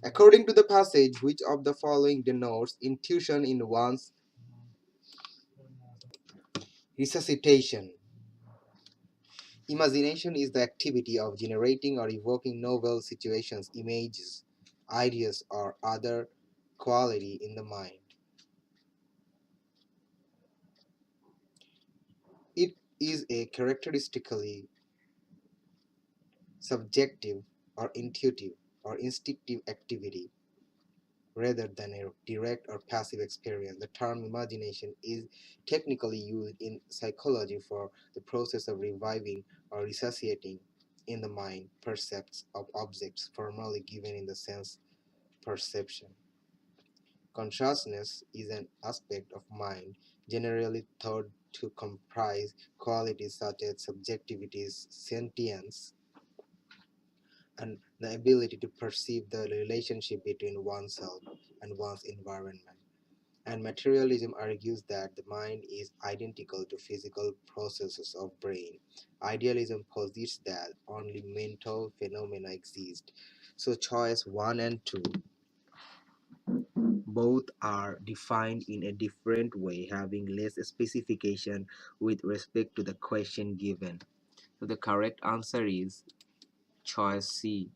According to the passage, which of the following denotes intuition in one's resuscitation? Imagination is the activity of generating or evoking novel situations, images, ideas, or other quality in the mind. It is a characteristically subjective or intuitive or instinctive activity rather than a direct or passive experience. The term imagination is technically used in psychology for the process of reviving or resuscitating in the mind percepts of objects formerly given in the sense perception. Consciousness is an aspect of mind generally thought to comprise qualities such as subjectivity, sentience, and the ability to perceive the relationship between oneself and one's environment. And materialism argues that the mind is identical to physical processes of brain. Idealism posits that only mental phenomena exist. So choice 1 and 2 both are defined in a different way, having less specification with respect to the question given. So the correct answer is choice C.